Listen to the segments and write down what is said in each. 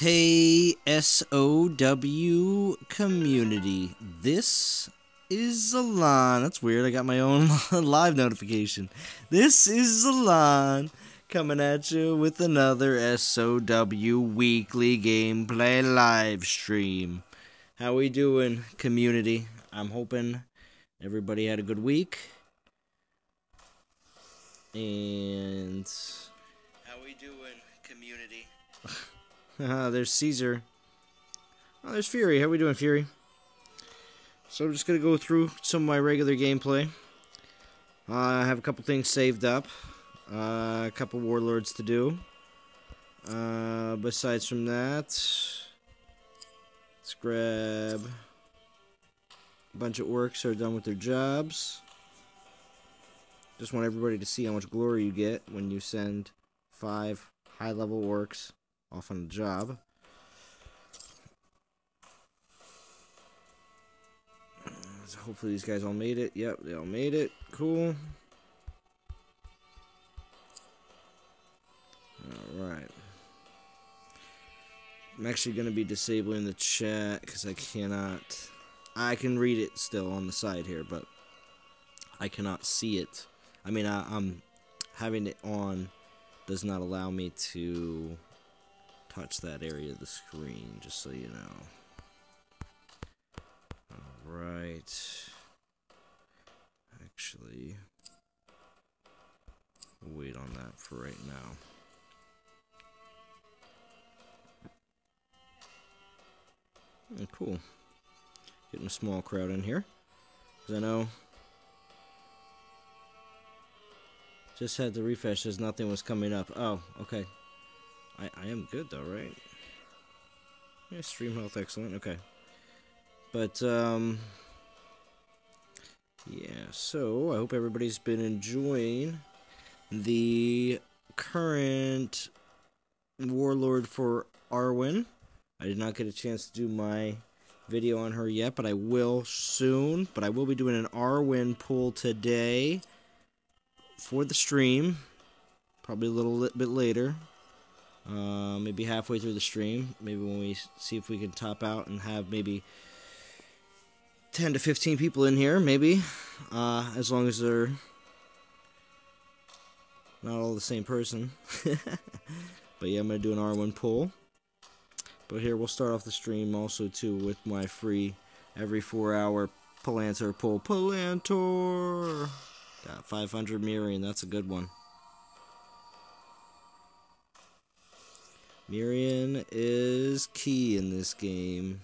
Hey, SoW community. This is Alon. That's weird. I got my own live notification. This is Alon coming at you with another SoW weekly gameplay live stream. How we doing, community? I'm hoping everybody had a good week. And how we doing, community? There's Caesar. Oh, there's Fury. How we doing, Fury? So I'm just going to go through some of my regular gameplay. I have a couple things saved up. A couple warlords to do. Besides from that, let's grab a bunch of orcs who are done with their jobs. Just want everybody to see how much glory you get when you send 5 high-level orcs off on the job. So hopefully these guys all made it. Yep, they all made it. Cool. Alright. I'm actually going to be disabling the chat because I cannot... I can read it still on the side here, but I cannot see it. I mean, I'm having it on does not allow me to touch that area of the screen, just so you know. Alright. Actually, we'll wait on that for right now. Oh, cool. Getting a small crowd in here. Because I know just had to refresh as nothing was coming up. Oh, okay. I am good though, right? Yeah, stream health excellent, okay. But, yeah, so I hope everybody's been enjoying the current warlord for Arwen. I did not get a chance to do my video on her yet, but I will soon. But I will be doing an Arwen pull today for the stream, probably a little bit later, maybe halfway through the stream, maybe when we see if we can top out and have maybe 10 to 15 people in here, maybe, as long as they're not all the same person. But yeah, I'm going to do an R1 pull. But here, we'll start off the stream also, too, with my free every 4-hour Palantir pull. Palantir! Got 500 Mirian, that's a good one. Mirian is key in this game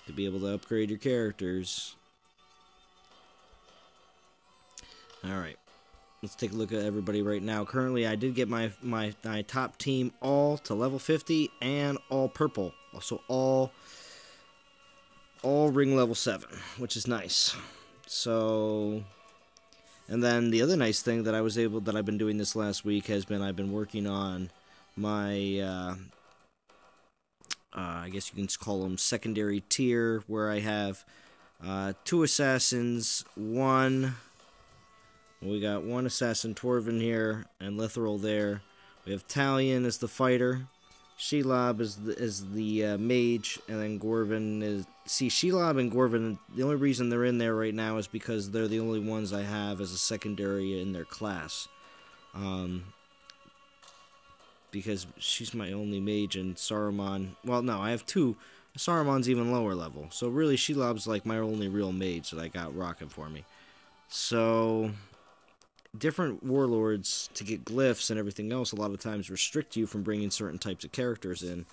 to be able to upgrade your characters. Alright, let's take a look at everybody right now. Currently, I did get my top team all to level 50 and all purple. Also all ring level 7, which is nice. So... And then the other nice thing that I've been doing this last week has been I've been working on my, I guess you can call them secondary tier, where I have 2 assassins, we got 1 assassin Torvin here, and Lithoral there. We have Talion as the fighter, Shelob is the mage, and then Gorvin is... See, Shelob and Gorvin, the only reason they're in there right now is because they're the only ones I have as a secondary in their class. Because she's my only mage, and Saruman... Well, no, I have 2. Saruman's even lower level. So really, Shelob's like my only real mage that I got rocking for me. So... different warlords to get glyphs and everything else a lot of times restrict you from bringing certain types of characters in.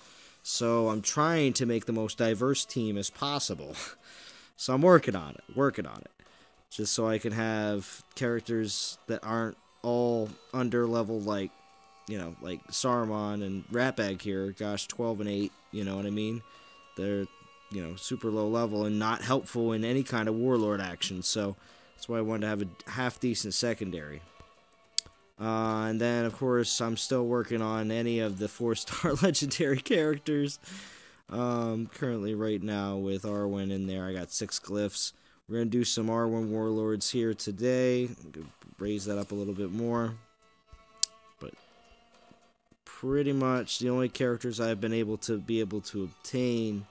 So I'm trying to make the most diverse team as possible. So I'm working on it. Just so I can have characters that aren't all under level, like, you know, like Saruman and Ratbag here. Gosh, 12 and 8, you know what I mean? They're, you know, super low level and not helpful in any kind of warlord action. So that's why I wanted to have a half-decent secondary. And then, of course, I'm still working on any of the 4-star legendary characters. Currently, right now, with Arwen in there, I got 6 glyphs. We're going to do some Arwen warlords here today. Raise that up a little bit more. But pretty much the only characters I've been able to obtain,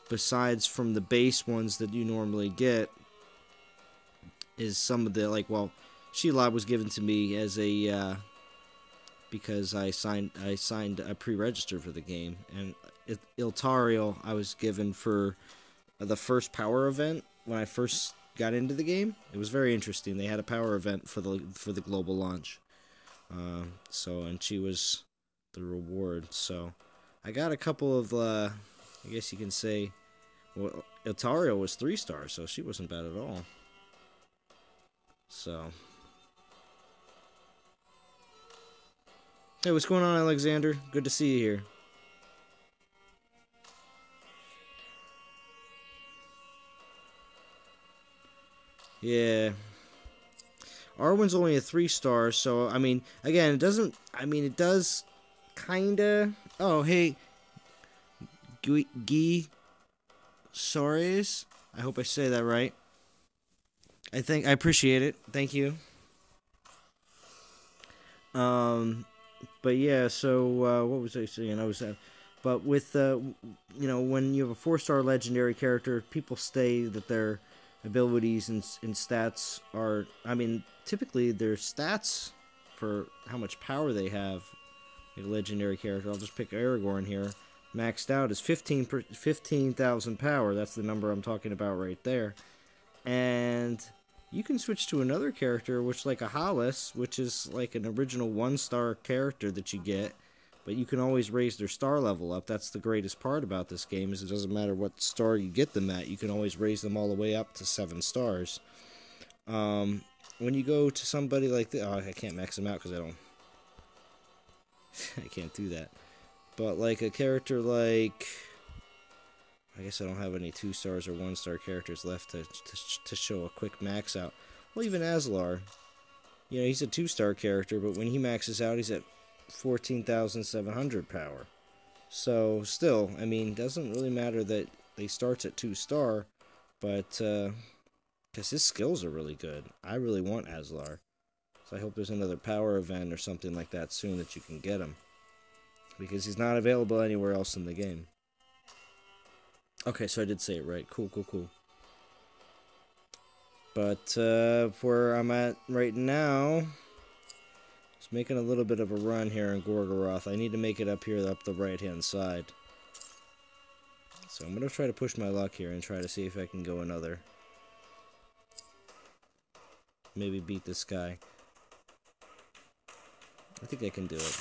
besides from the base ones that you normally get, is some of the, like, well, Shelob was given to me as a because I signed a pre-register for the game, and Iltariel I was given for the first power event when I first got into the game. It was very interesting. They had a power event for the global launch, and she was the reward. So I got a couple of I guess you can say, well, Iltariel was 3 stars, so she wasn't bad at all. So, hey, what's going on, Alexander? Good to see you here. Yeah. Arwen's only a 3 star, so, I mean, again, it doesn't, I mean, it does kinda, oh, hey, Guy Soares, I hope I say that right. I appreciate it, thank you. But yeah, so, what was I saying? But with, you know, when you have a 4-star legendary character, people say that their abilities and stats are, I mean, typically their stats for how much power they have, like a legendary character, I'll just pick Aragorn here, maxed out is 15,000 power. That's the number I'm talking about right there. And you can switch to another character, which like a Hollis, which is like an original 1-star character that you get, but you can always raise their star level up. That's the greatest part about this game, is it doesn't matter what star you get them at, you can always raise them all the way up to 7 stars. When you go to somebody like this, oh, I can't max them out because I don't, I can't do that. But like a character like, I guess I don't have any 2 stars or 1-star characters left to show a quick max out. Well, even Aslar, you know, he's a 2-star character, but when he maxes out, he's at 14,700 power. So still, I mean, doesn't really matter that they starts at 2-star, but because his skills are really good. I really want Aslar, so I hope there's another power event or something like that soon that you can get him, because he's not available anywhere else in the game. Okay, so I did say it right. Cool. But where I'm at right now, just making a little bit of a run here in Gorgoroth. I need to make it up here, up the right-hand side. So I'm going to try to push my luck here and try to see if I can go another. Maybe beat this guy. I think I can do it.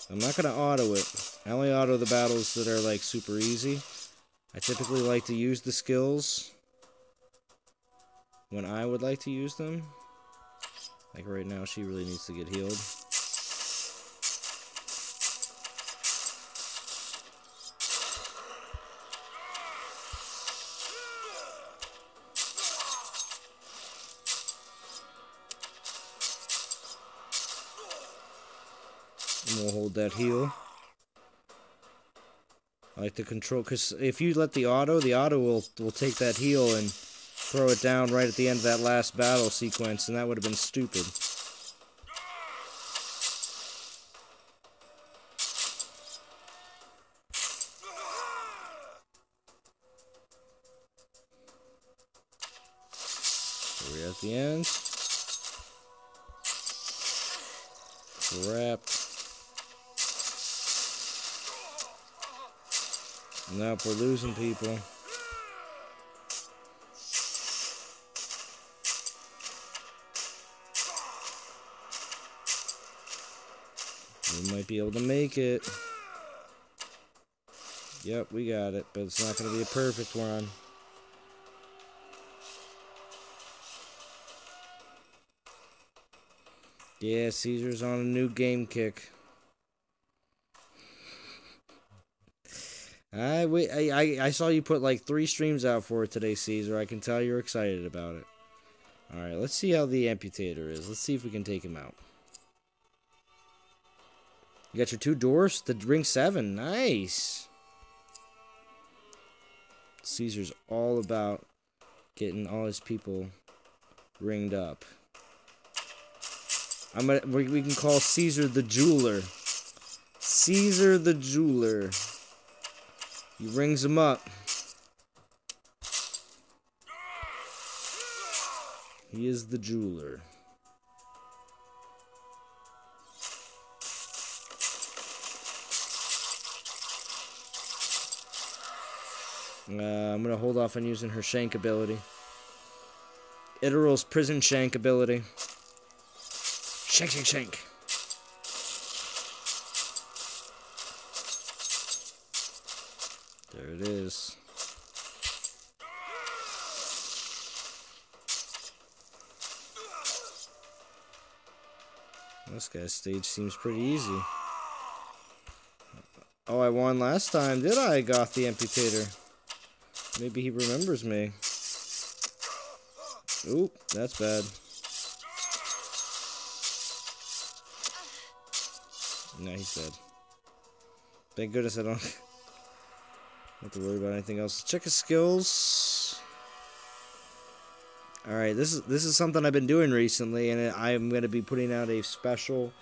I'm not going to auto it. I only auto the battles that are like super easy. I typically like to use the skills when I would like to use them. Like right now, she really needs to get healed. And we'll hold that heal. I like to control, because if you let the auto will take that heal and throw it down right at the end of that last battle sequence, and that would have been stupid. So we're at the end. Crap. Nope, we're losing people. We might be able to make it. Yep, we got it, but it's not going to be a perfect run. Yeah, Caesar's on a new game kick. I saw you put like 3 streams out for it today, Caesar. I can tell you're excited about it. Alright, let's see how the amputator is. Let's see if we can take him out. You got your 2 doors? The ring 7. Nice! Caesar's all about getting all his people ringed up. We can call Caesar the jeweler. Caesar the jeweler. He rings them up. He is the jeweler. I'm going to hold off on using her shank ability. Iteral's prison shank ability. Shank, shank, shank. There it is. This guy's stage seems pretty easy. Oh, I won last time, did I, Goth the Amputator? Maybe he remembers me. Oop, that's bad. No, he's dead. Thank goodness I don't have to worry about anything else. Check his skills. Alright, this is something I've been doing recently, and I'm going to be putting out a special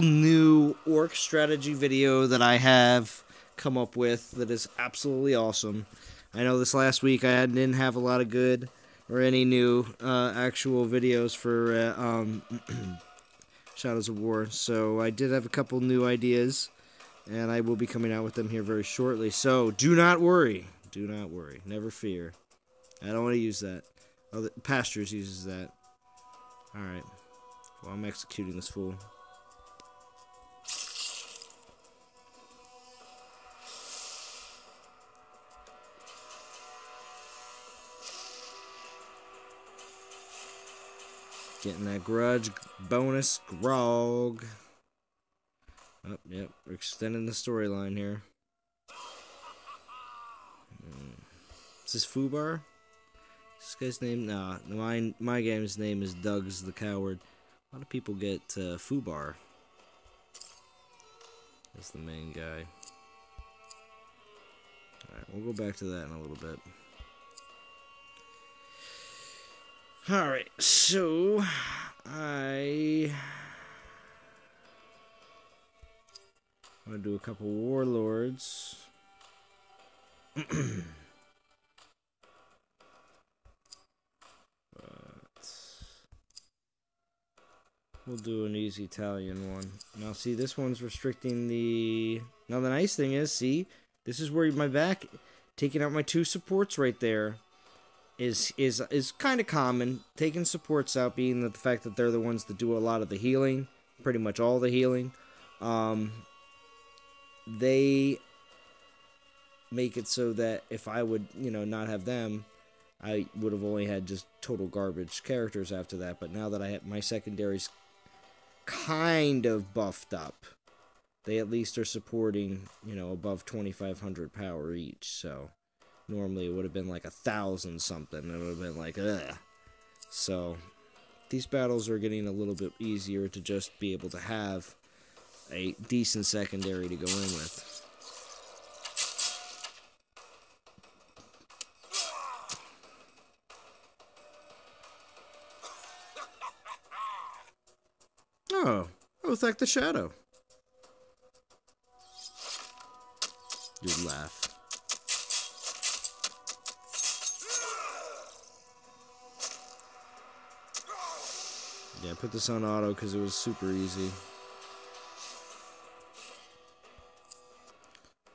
new orc strategy video that I have come up with that is absolutely awesome. I know this last week I didn't have a lot of good or any new actual videos for Shadows of War, so I did have a couple new ideas, and I will be coming out with them here very shortly. So do not worry, never fear. I don't want to use that. Oh, Pastures uses that. All right, well, I'm executing this fool. Getting that grudge bonus grog. Oh, yep, we're extending the storyline here. Is this Fubar? This guy's name? Nah, my game's name is Doug's the Coward. A lot of people get Fubar as the main guy. Alright, we'll go back to that in a little bit. Alright, so I'm gonna do a couple warlords. We'll do an easy Italian one. Now, see, this one's restricting the... Now, the nice thing is, see, this is where my back, taking out my 2 supports right there, is kind of common. Taking supports out, being the fact that they're the ones that do a lot of the healing, pretty much all the healing. They make it so that if I would, not have them, I would have only had just total garbage characters after that. But now that I have my secondaries kind of buffed up, they at least are supporting, above 2,500 power each. So normally it would have been like 1,000 something. It would have been like, ugh. So these battles are getting a little bit easier to just be able to have a decent secondary to go in with. Oh, thank the shadow. You'd laugh. Yeah, I put this on auto because it was super easy.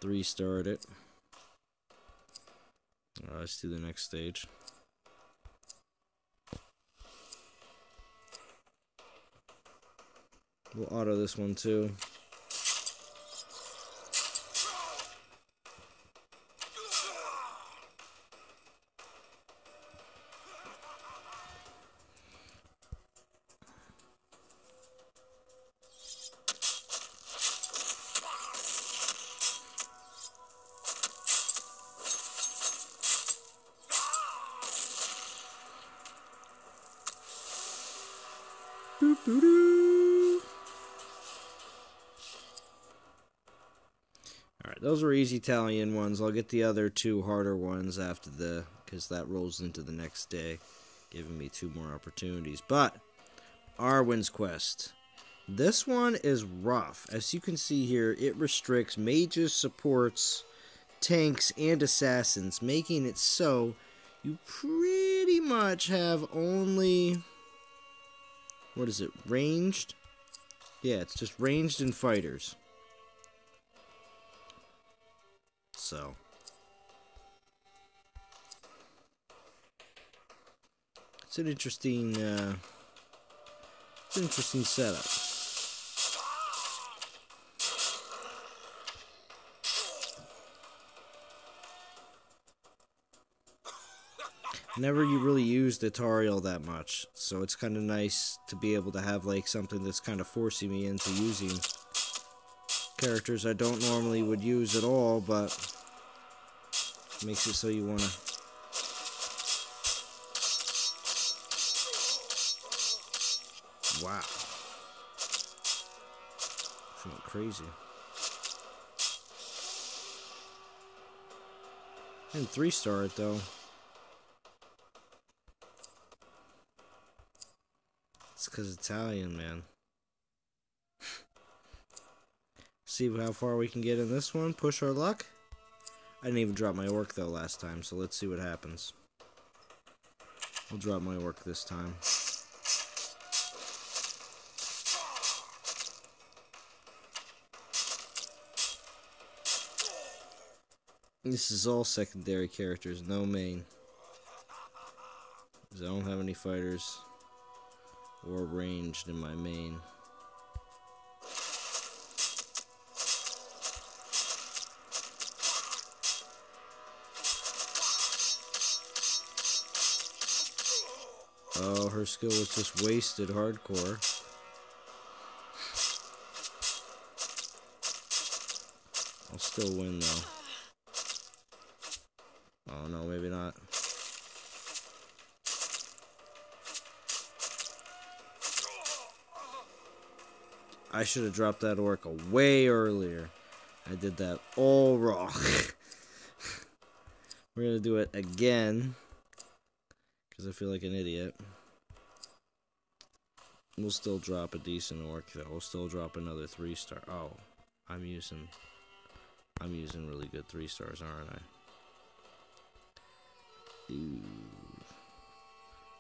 3-starred it. Alright, let's do the next stage. We'll auto this one too. Boop, boop, boop. Alright, those were easy Italian ones. I'll get the other 2 harder ones after because that rolls into the next day. giving me 2 more opportunities. But Arwen's Quest. This one is rough. As you can see here, it restricts mages, supports, tanks, and assassins, making it so you pretty much have only... What is it? Ranged? Yeah, it's just ranged and fighters. So... It's an interesting setup. Never you really used Atariel that much, so it's kind of nice to be able to have like something that's kind of forcing me into using characters I don't normally would use at all, but makes it so you want to. Wow. It's went crazy. I didn't 3-star it though. It's because Italian, man. See how far we can get in this one. Push our luck. I didn't even drop my orc though last time, so let's see what happens. I'll drop my orc this time. This is all secondary characters, no main. Because I don't have any fighters or ranged in my main. Oh, her skill was just wasted hardcore. I'll still win though. Oh no, maybe not. I should have dropped that orc way earlier. I did that all wrong. We're gonna do it again. Because I feel like an idiot. We'll still drop a decent orc though. We'll still drop another 3-star. Oh, I'm using really good 3-stars, aren't I? Ooh.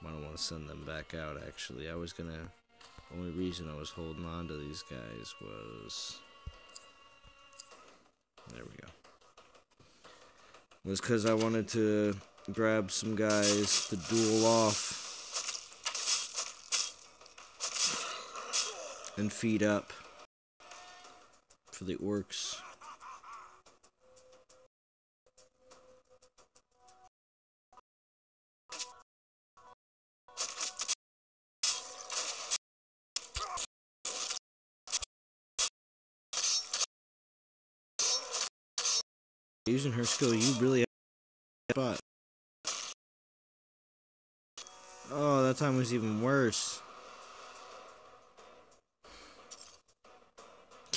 I don't want to send them back out, actually. I was gonna... Only reason I was holding on to these guys was... There we go. Was because I wanted to grab some guys to duel off. And feed up. For the orcs. Using her skill, you really have a spot. Oh, that time was even worse.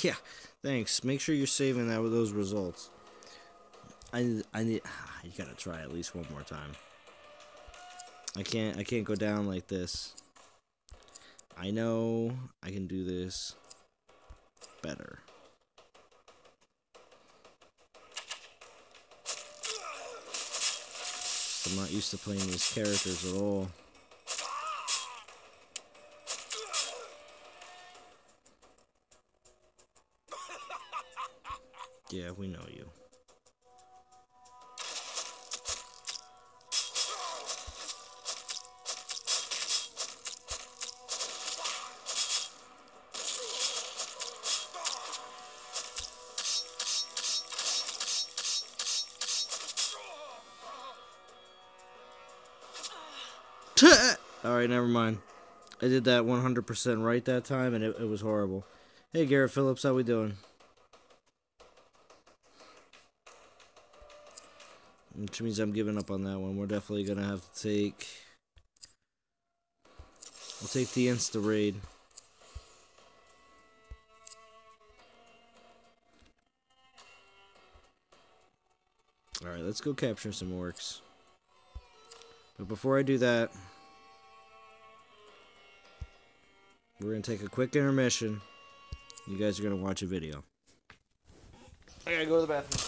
Yeah, thanks. Make sure you're saving that with those results. I need. You gotta try at least one more time. I can't go down like this. I know I can do this better. I'm not used to playing these characters at all. Yeah, we know you. Alright, never mind. I did that 100% right that time, and it was horrible. Hey, Garrett Phillips, how we doing? Which means I'm giving up on that one. We're definitely going to have to take... I'll take the insta-raid. Alright, let's go capture some orcs. But before I do that, We're going to take a quick intermission. You guys are going to watch a video. I got to go to the bathroom.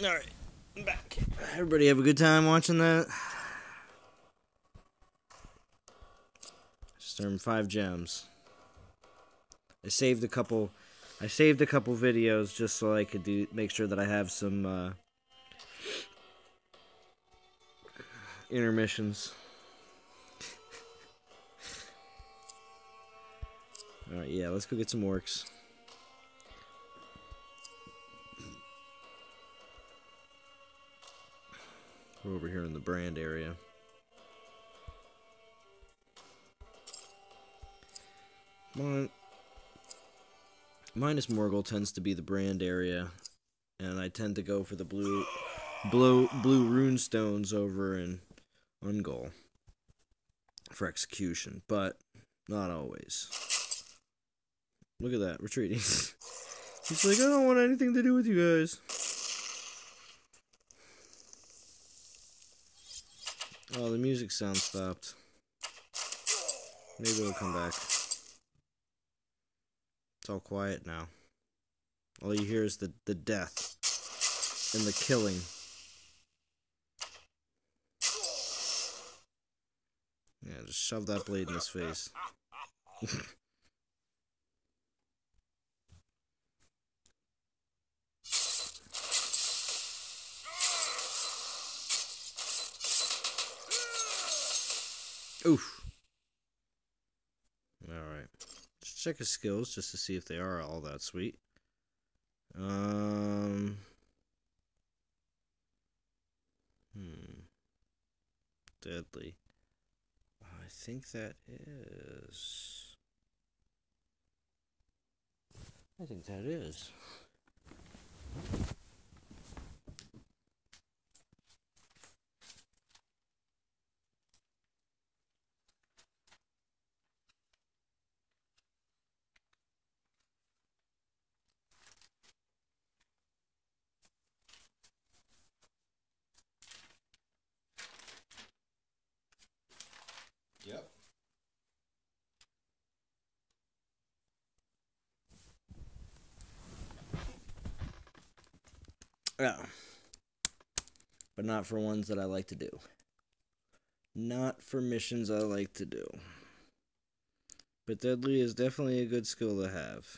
Alright, I'm back. Everybody have a good time watching that? Just earned 5 gems. I saved a couple videos just so I could make sure that I have some intermissions. Alright, yeah, let's go get some orcs. We're over here in the brand area. Minus Morgul tends to be the brand area, and I tend to go for the blue rune stones over in Ungol for execution, but not always. Look at that, retreating. He's like, I don't want anything to do with you guys. Oh, the music sound stopped. Maybe it'll come back. It's all quiet now. All you hear is the death and the killing. Yeah, just shove that blade in his face. Oof. Alright. Just check his skills just to see if they are all that sweet. Deadly. I think that is. Yep. Yeah. But not for ones that I like to do. Not for missions I like to do. But Deadly is definitely a good skill to have.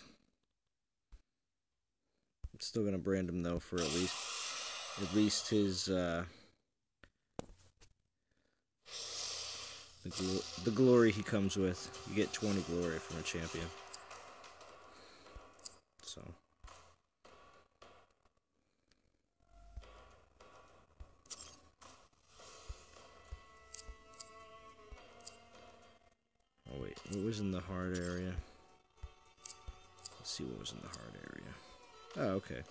I'm still gonna brand him though for at least his the glory he comes with. You get 20 glory from a champion. So. Oh wait, what was in the hard area? Let's see what was in the hard area. Oh, okay.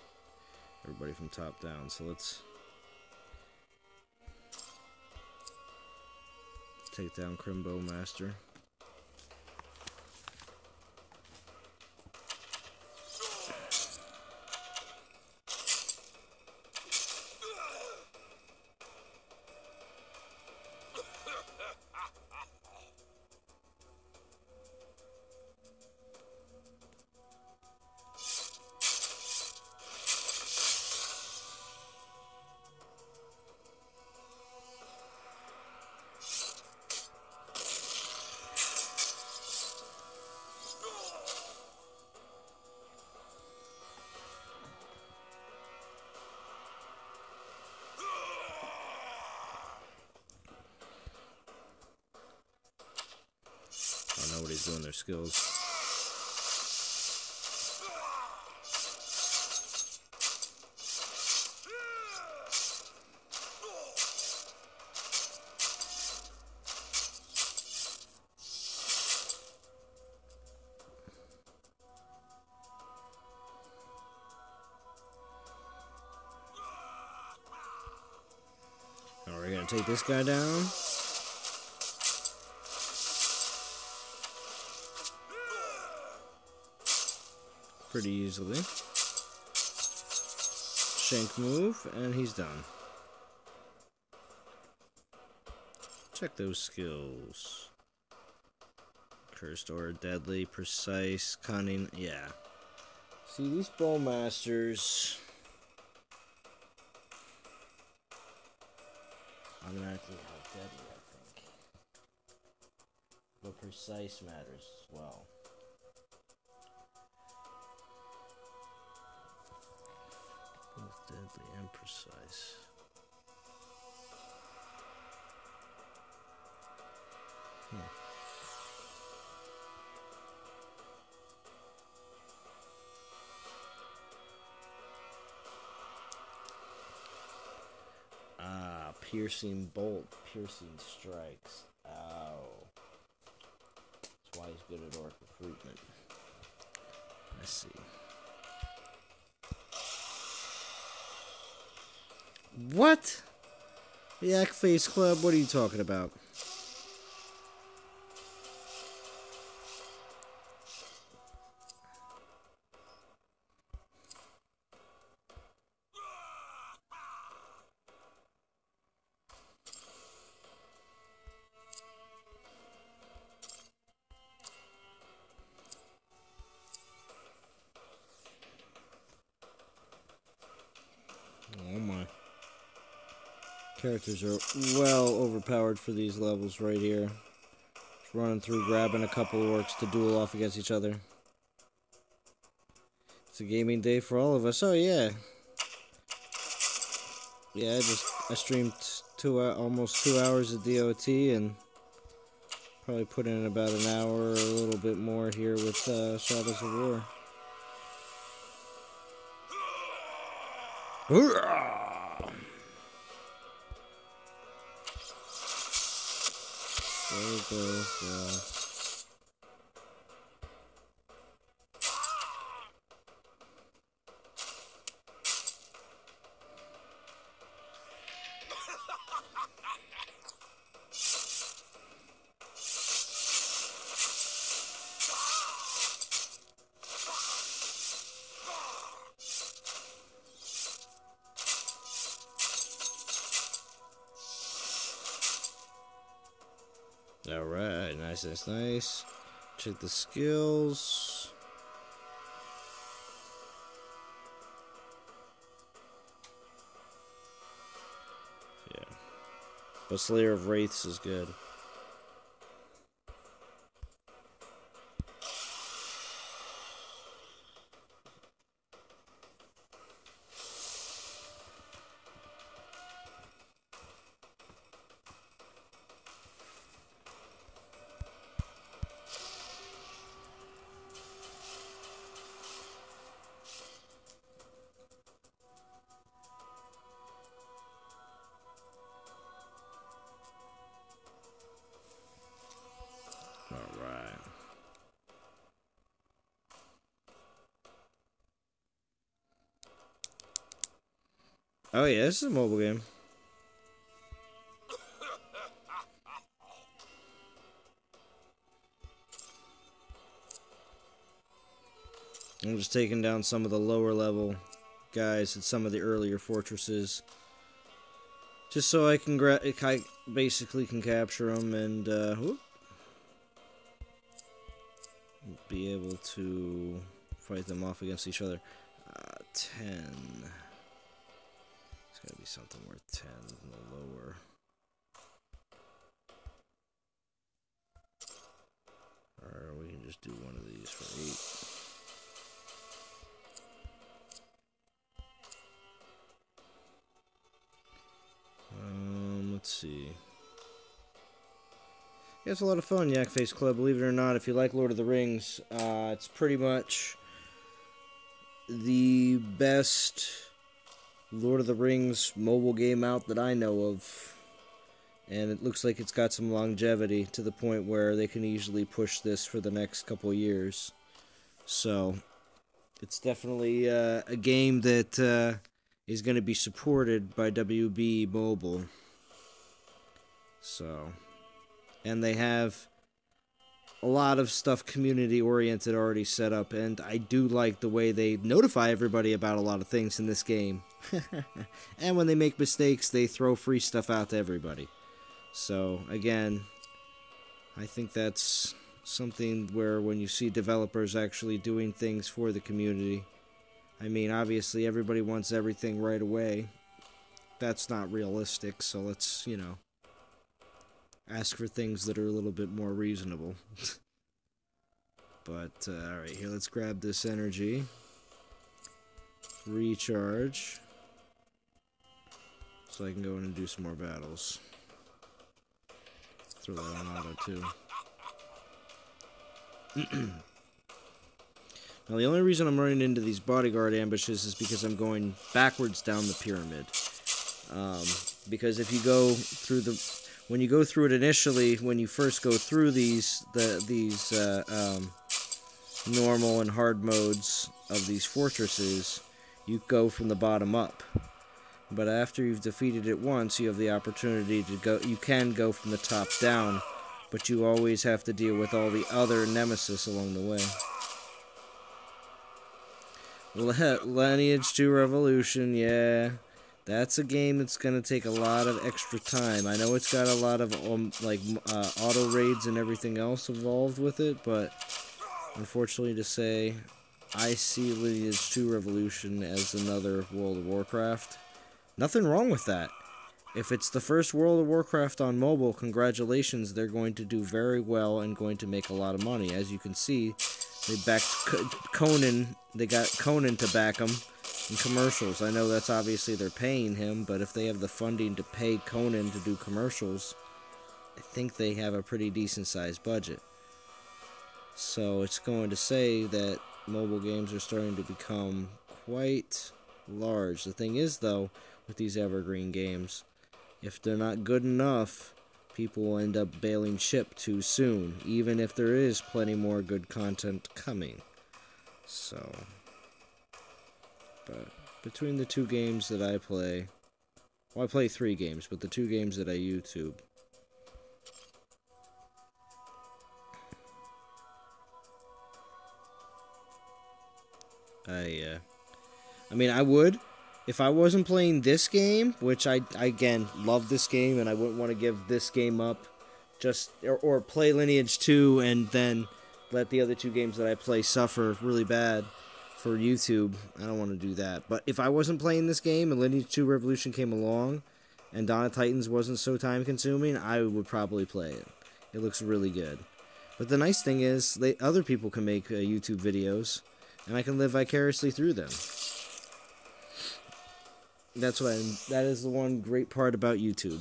Everybody from top down, so let's take down Crimbo Master. everybody's doing their skills. Now we're gonna take this guy down. Pretty easily. Shank move, and he's done. Check those skills. Cursed or deadly, precise, cunning, yeah. See, these bowmasters automatically how deadly, I think. But precise matters as well. Both deadly and precise. Ah, piercing bolt, piercing strikes. Ow. That's why he's good at orc recruitment. Let's see. What? Yak Face Club, what are you talking about? Oh my. Characters are well overpowered for these levels right here. Just running through, grabbing a couple orcs to duel off against each other. It's a gaming day for all of us. Oh yeah. Yeah, I streamed almost 2 hours of DOT and probably put in about an hour or a little bit more here with Shadows of War. Go. Alright, nice. Check the skills. Yeah. But Slayer of Wraiths is good. Alright. Oh yeah, this is a mobile game. I'm just taking down some of the lower level guys at some of the earlier fortresses. Just so I can I basically can capture them and be able to fight them off against each other. 10. It's gotta be something worth 10 in the lower. Or we can just do one of these for 8. Let's see. Yeah, it's a lot of fun, Yak Face Club. Believe it or not, if you like Lord of the Rings, it's pretty much the best Lord of the Rings mobile game out that I know of. And it looks like it's got some longevity to the point where they can easily push this for the next couple of years. So, it's definitely a game that is going to be supported by WB Mobile. So, and they have a lot of stuff community-oriented already set up, and I do like the way they notify everybody about a lot of things in this game. And when they make mistakes, they throw free stuff out to everybody. So, again, I think that's something where when you see developers actually doing things for the community, I mean, obviously everybody wants everything right away. That's not realistic, so let's, ask for things that are a little bit more reasonable. But, alright, here, let's grab this energy. Recharge. So I can go in and do some more battles. Throw that on auto, too. Now, the only reason I'm running into these bodyguard ambushes is because I'm going backwards down the pyramid. Because if you go through when you go through it initially, when you first go through these normal and hard modes of these fortresses, you go from the bottom up. But after you've defeated it once, you have the opportunity to go. You can go from the top down, but you always have to deal with all the other nemesis along the way. Lineage 2 Revolution, yeah. That's a game that's going to take a lot of extra time. I know it's got a lot of auto raids and everything else involved with it, but unfortunately to say, I see Lineage 2 Revolution as another World of Warcraft. Nothing wrong with that. If it's the first World of Warcraft on mobile, congratulations, they're going to do very well and going to make a lot of money. As you can see, they backed Conan, they got Conan to back them in commercials. I know that's obviously they're paying him, but if they have the funding to pay Conan to do commercials, I think they have a pretty decent sized budget. So it's going to say that mobile games are starting to become quite large. The thing is, though, with these evergreen games, if they're not good enough, people will end up bailing ship too soon, even if there is plenty more good content coming. So, but between the two games that I play, well, I play 3 games, but the 2 games that I YouTube, I mean, I would, if I wasn't playing this game, which I again, love this game, and I wouldn't want to give this game up, or play Lineage 2 and then let the other 2 games that I play suffer really bad for YouTube. I don't want to do that. But if I wasn't playing this game and Lineage 2 Revolution came along and Dawn of Titans wasn't so time consuming, I would probably play it. It looks really good. But the nice thing is, other people can make YouTube videos, and I can live vicariously through them. That is the one great part about YouTube.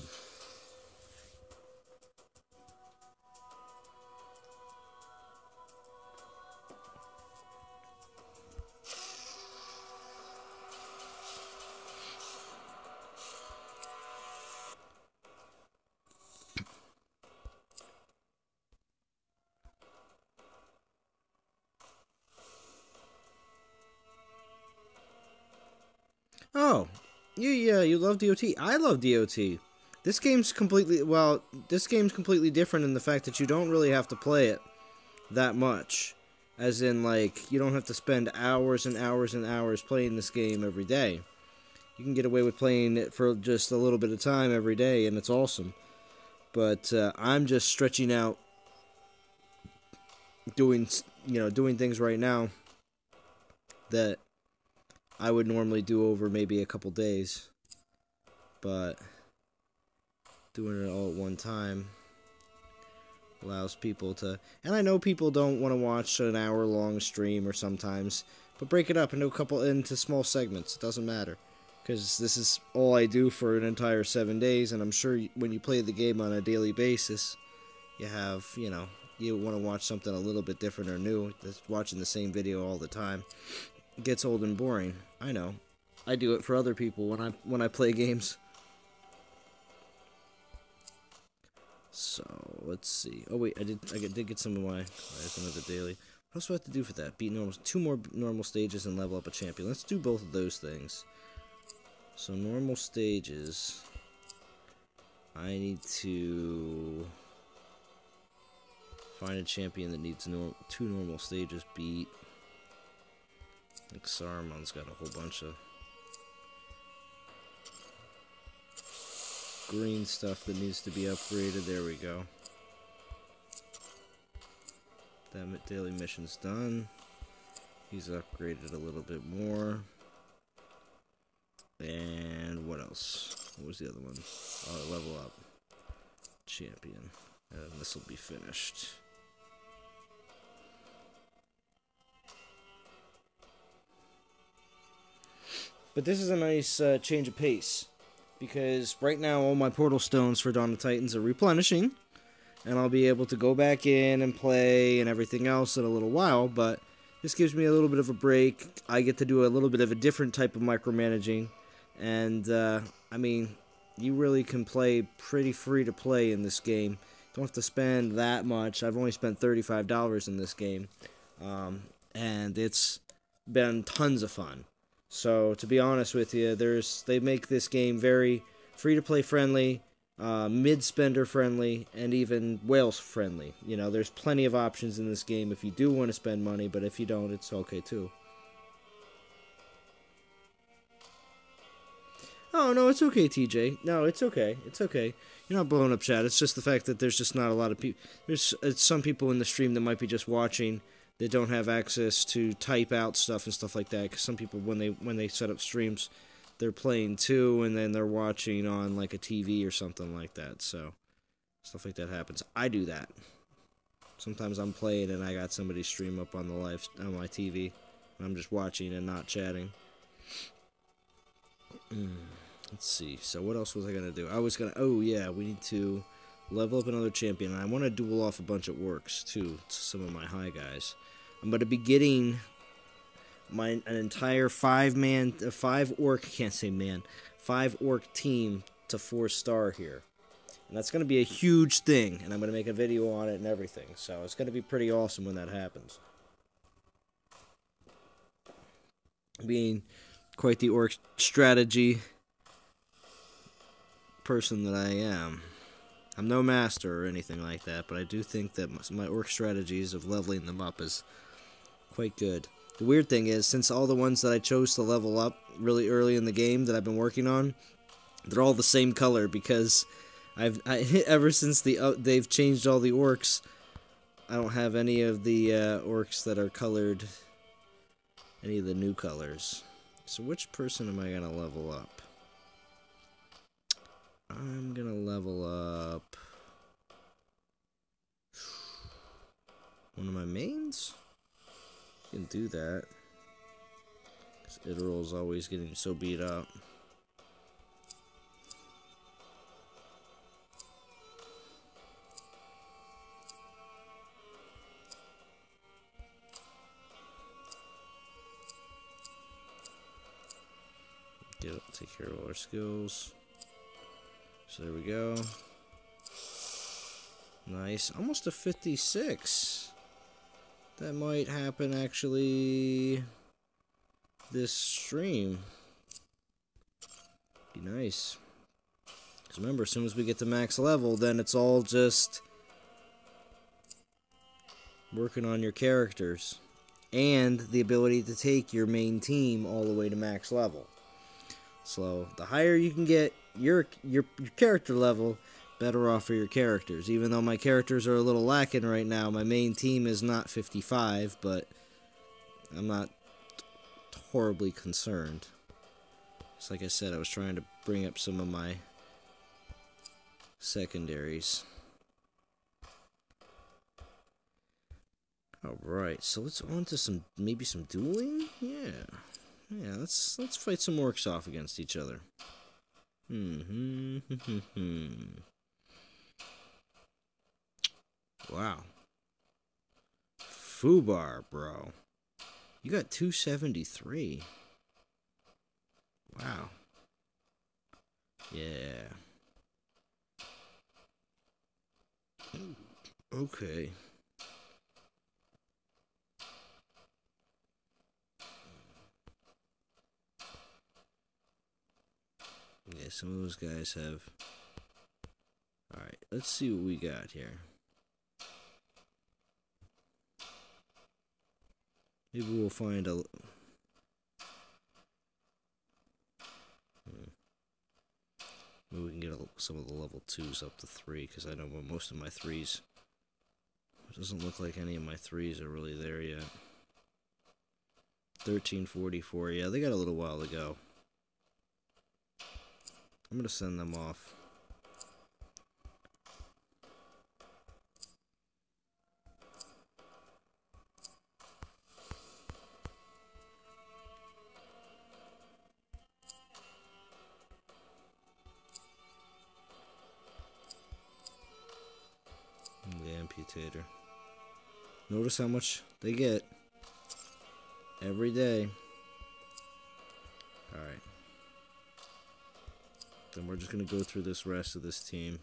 Oh, you love DOT. I love DOT. This game's completely different in the fact that you don't really have to play it that much. As in, you don't have to spend hours and hours and hours playing this game every day. You can get away with playing it for just a little bit of time every day, and it's awesome. But I'm just stretching out, doing things right now that I would normally do over maybe a couple days. But doing it all at one time allows people to... And I know people don't want to watch an hour-long stream or sometimes, but break it up into small segments. It doesn't matter. Because this is all I do for an entire 7 days, and I'm sure when you play the game on a daily basis, you have, you know, you want to watch something a little bit different or new. Just watching the same video all the time, it gets old and boring. I know. I do it for other people when I play games. So let's see. Oh wait, I did get some of my another daily. What else do I have to do for that? Beat normal, 2 more normal stages and level up a champion. Let's do both of those things. So normal stages. I need to find a champion that needs 2 normal stages beat. Like Saruman's got a whole bunch of green stuff that needs to be upgraded. There we go. That daily mission's done. He's upgraded a little bit more. And what else? What was the other one? Oh, level up. Champion. And this will be finished. But this is a nice change of pace. Because right now all my portal stones for Dawn of Titans are replenishing. And I'll be able to go back in and play and everything else in a little while. But this gives me a little bit of a break. I get to do a little bit of a different type of micromanaging. And, I mean, you really can play pretty free to play in this game. Don't have to spend that much. I've only spent $35 in this game. And it's been tons of fun. So, to be honest with you, they make this game very free-to-play friendly, mid-spender friendly, and even whales friendly. You know, there's plenty of options in this game if you do want to spend money, but if you don't, it's okay too. Oh, no, it's okay, TJ. No, it's okay. It's okay. You're not blowing up chat. It's just the fact that there's just not a lot of people. There's some people in the stream that might be just watching that don't have access to type out stuff and stuff like that. Because some people, when they set up streams, they're playing too, and then they're watching on like a TV or something like that. So stuff like that happens. I do that. Sometimes I'm playing and I got somebody stream up on my TV, and I'm just watching and not chatting. Let's see. So what else was I gonna do? Oh yeah, we need to level up another champion. And I want to duel off a bunch of orcs too, to some of my high guys. I'm gonna be getting an entire 5 orc team to 4-star here, and that's gonna be a huge thing. And I'm gonna make a video on it and everything. So it's gonna be pretty awesome when that happens. Being quite the orc strategy person that I am. I'm no master or anything like that, but I do think that my orc strategies of leveling them up is quite good. The weird thing is, since all the ones that I chose to level up really early in the game that I've been working on, they're all the same color because ever since they've changed all the orcs, I don't have any of the orcs that are colored, any of the new colors. So which person am I going to level up? I'm going to level up one of my mains? I can do that. Because Idarol's always getting so beat up. Take care of all our skills. So there we go. Nice. Almost a 56. That might happen actually this stream. Be nice. Because remember, as soon as we get to max level, then it's all just working on your characters. And the ability to take your main team all the way to max level. So the higher you can get your character level, better off for your characters. Even though my characters are a little lacking right now, my main team is not 55, but I'm not horribly concerned. Just like I said, I was trying to bring up some of my secondaries. Alright, so let's on to maybe some dueling? Yeah, let's fight some orcs off against each other. Wow. Fubar, bro. You got 273. Wow. Yeah. Okay. Yeah, some of those guys have... Alright, let's see what we got here. Maybe we'll find a... Maybe we can get some of the level 2s up to 3, because I know most of my 3s... It doesn't look like any of my 3s are really there yet. 1344, yeah, they got a little while to go. I'm going to send them off. The amputator. Notice how much they get every day. Alright. Then we're just going to go through this rest of this team.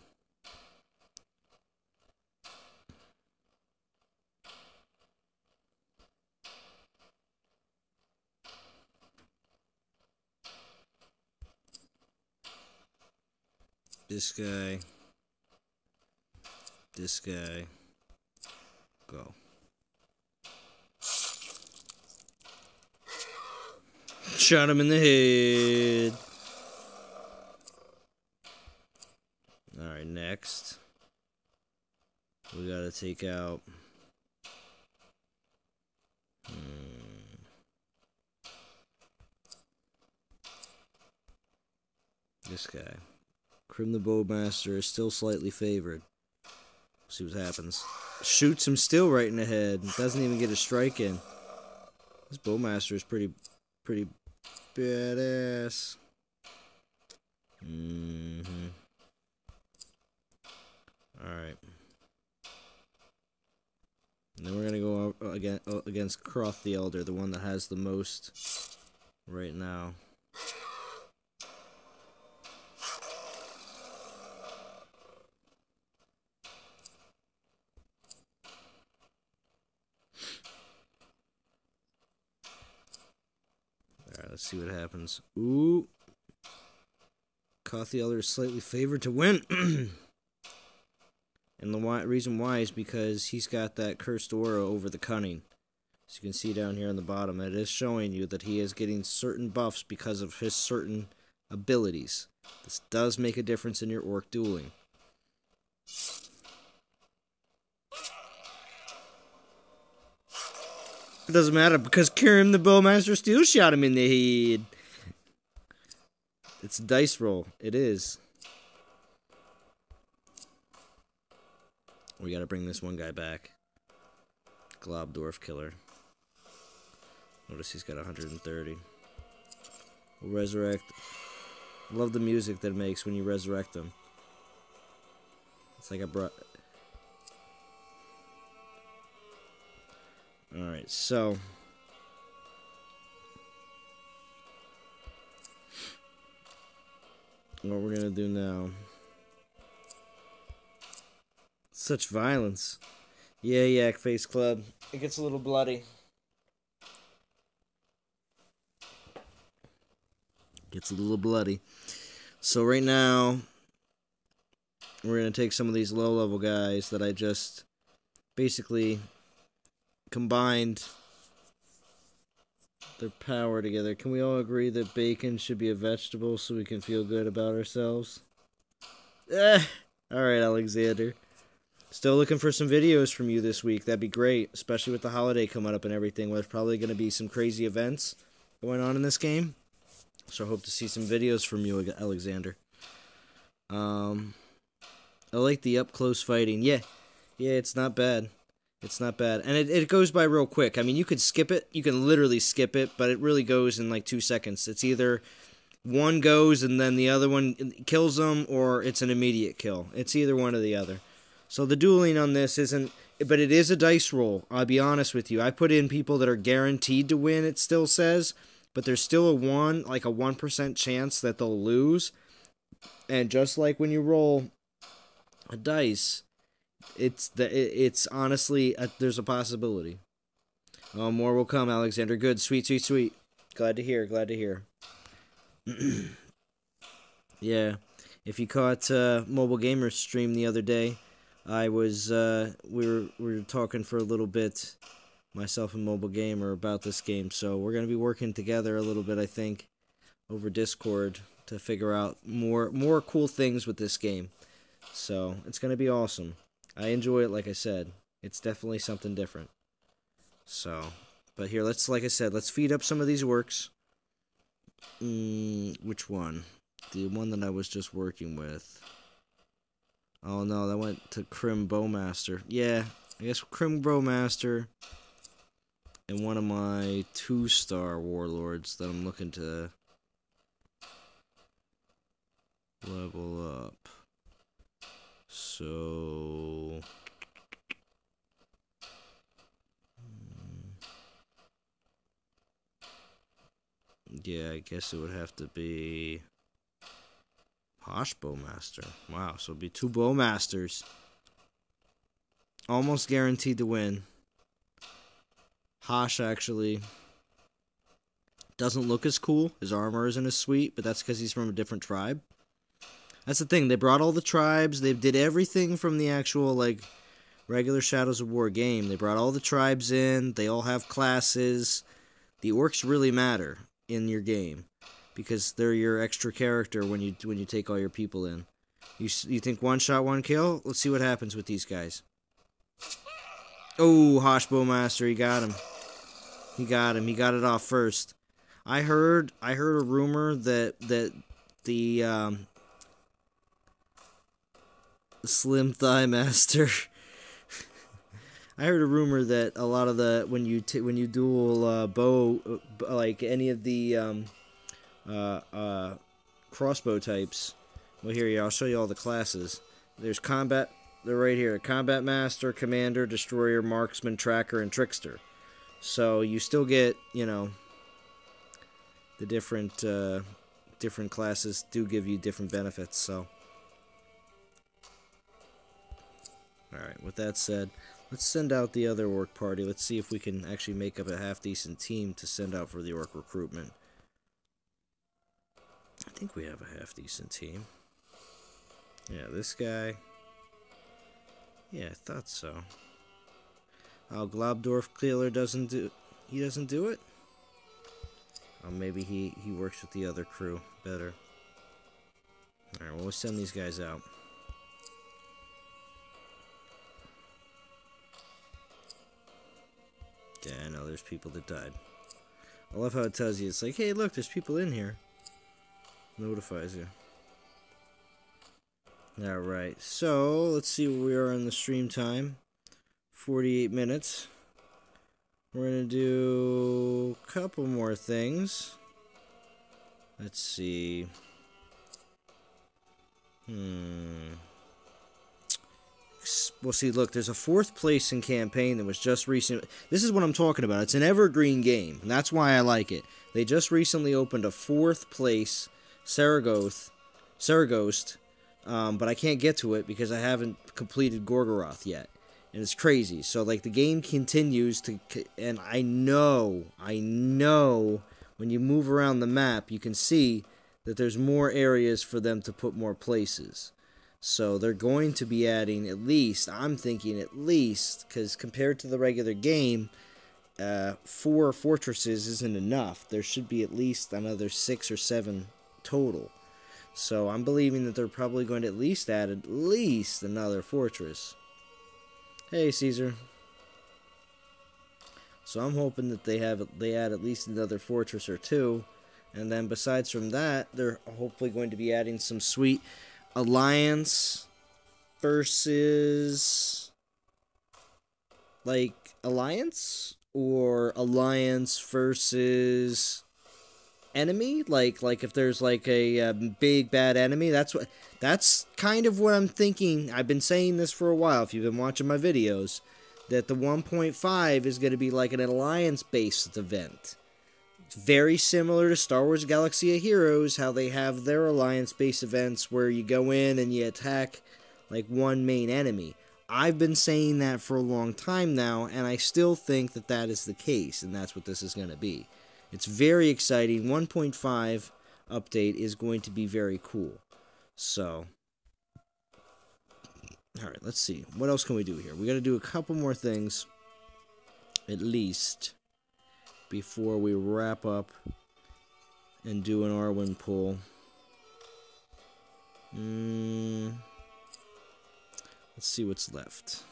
This guy. This guy. Go. Shot him in the head. Alright, next. We gotta take out... This guy. Crim the Bowmaster is still slightly favored. See what happens. Shoots him still right in the head. Doesn't even get a strike in. This Bowmaster is pretty badass. Alright. And then we're gonna go against Croth the Elder, the one that has the most right now. Alright, let's see what happens. Ooh. Croth the Elder is slightly favored to win. And the reason why is because he's got that cursed aura over the cunning. As you can see down here on the bottom, it is showing you that he is getting certain buffs because of his certain abilities. This does make a difference in your orc dueling. It doesn't matter because Kirim the Bowmaster still shot him in the head. It's a dice roll. It is. We gotta bring this one guy back. Globdorf Killer. Notice he's got 130. We'll resurrect. Love the music that it makes when you resurrect them. It's like I brought... Alright, so... what we're gonna do now... Such violence. Yeah, Yak Face Club. It gets a little bloody. Gets a little bloody. So right now, we're going to take some of these low-level guys that I just basically combined their power together. Can we all agree that bacon should be a vegetable so we can feel good about ourselves? Alright, Alexander. Still looking for some videos from you this week. That'd be great, especially with the holiday coming up and everything. There's probably going to be some crazy events going on in this game. So I hope to see some videos from you, Alexander. I like the up-close fighting. Yeah, it's not bad. It's not bad. And it goes by real quick. I mean, you could skip it. You can literally skip it, but it really goes in like 2 seconds. It's either one goes and then the other one kills them, or it's an immediate kill. It's either one or the other. So the dueling on this isn't, but it is a dice roll. I'll be honest with you. I put in people that are guaranteed to win, it still says, but there's still a 1% chance that they'll lose. And just like when you roll a dice, it's honestly, there's a possibility. Oh, more will come, Alexander. Good. Sweet, sweet, sweet. Glad to hear. Glad to hear. Yeah. If you caught Mobile Gamer's stream the other day, I was we were talking for a little bit, myself and Mobile Gamer, about this game. So we're gonna be working together a little bit, I think, over Discord to figure out more cool things with this game. So it's gonna be awesome. I enjoy it, like I said. It's definitely something different. So, but here, like I said, let's feed up some of these works. Which one? The one that I was just working with. Oh no, that went to Crim Bowmaster. Yeah, I guess Crim Bowmaster and one of my 2-star warlords that I'm looking to level up. So yeah, I guess it would have to be Hosh Bowmaster. Wow, so it'd be 2 Bowmasters. Almost guaranteed to win. Hosh actually doesn't look as cool. His armor isn't as sweet, but that's because he's from a different tribe. That's the thing. They brought all the tribes. They did everything from the actual, like, regular Shadows of War game. They brought all the tribes in. They all have classes. The orcs really matter in your game because they're your extra character when you take all your people in. You think 1 shot, 1 kill? Let's see what happens with these guys. Oh, Hosh Bowmaster, he got him. He got him. He got it off first. I heard a rumor that the Slim Thigh Master. I heard a rumor that a lot of the when you duel bow, like any of the crossbow types. Well, here, I'll show you all the classes. There's combat. They're right here: Combat Master, Commander, Destroyer, Marksman, Tracker, and Trickster. So you still get, the different classes do give you different benefits. So, all right. With that said, let's send out the other orc party. Let's see if we can actually make up a half-decent team to send out for the orc recruitment. I think we have a half-decent team. Yeah, this guy. Yeah, I thought so. Oh, Globdorf Killer doesn't do it? Oh, maybe he works with the other crew better. Alright, well, we'll send these guys out. Yeah, I know, there's people that died. I love how it tells you, it's like, hey, look, there's people in here. Notifies you. Alright, so let's see where we are in the stream time. 48 minutes. We're going to do a couple more things. Let's see. Well, see, look, there's a 4th place in campaign that was just recent. This is what I'm talking about. It's an evergreen game, and that's why I like it. They just recently opened a 4th place Saragost, but I can't get to it because I haven't completed Gorgoroth yet. And it's crazy. So, like, the game continues to... And I know, when you move around the map, you can see that there's more areas for them to put more places. So, they're going to be adding at least, I'm thinking at least, because compared to the regular game, 4 fortresses isn't enough. There should be at least another 6 or 7 total. So, I'm believing that they're probably going to at least add another fortress. Hey, Caesar. So I'm hoping that they add at least another fortress or 2, and then besides from that, they're hopefully going to be adding some sweet alliance versus alliance versus enemy, like if there's like a big bad enemy, that's kind of what I'm thinking. I've been saying this for a while, if you've been watching my videos, that the 1.5 is going to be like an alliance-based event. It's very similar to Star Wars Galaxy of Heroes, how they have their alliance-based events where you go in and you attack like one main enemy. I've been saying that for a long time now, and I still think that that is the case, and that's what this is going to be. It's very exciting. 1.5 update is going to be very cool. So, alright, let's see. What else can we do here? We got to do a couple more things, at least, before we wrap up and do an Arwen pull. Let's see what's left.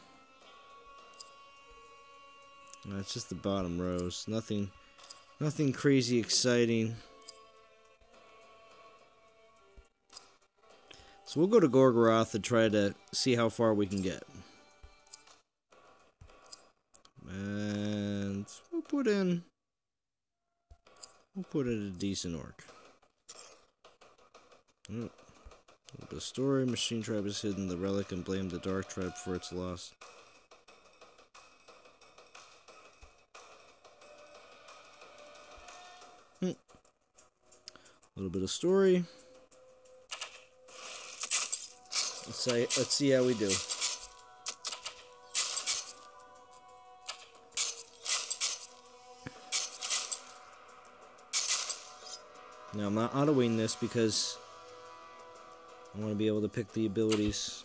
It's just the bottom rows. Nothing crazy exciting. So we'll go to Gorgoroth and try to see how far we can get. And we'll put in a decent orc. Oh. The story, Machine Tribe has hidden the relic and blamed the Dark Tribe for its loss. A little bit of story. Let's see how we do. Now I'm not autoing this because I want to be able to pick the abilities.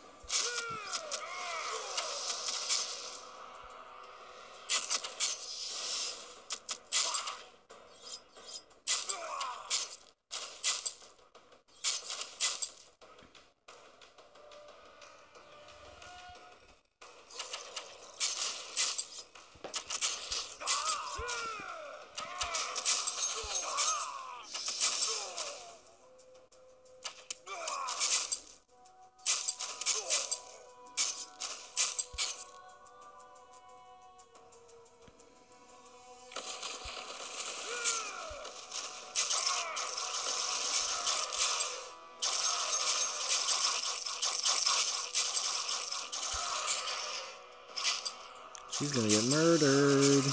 She's gonna get murdered.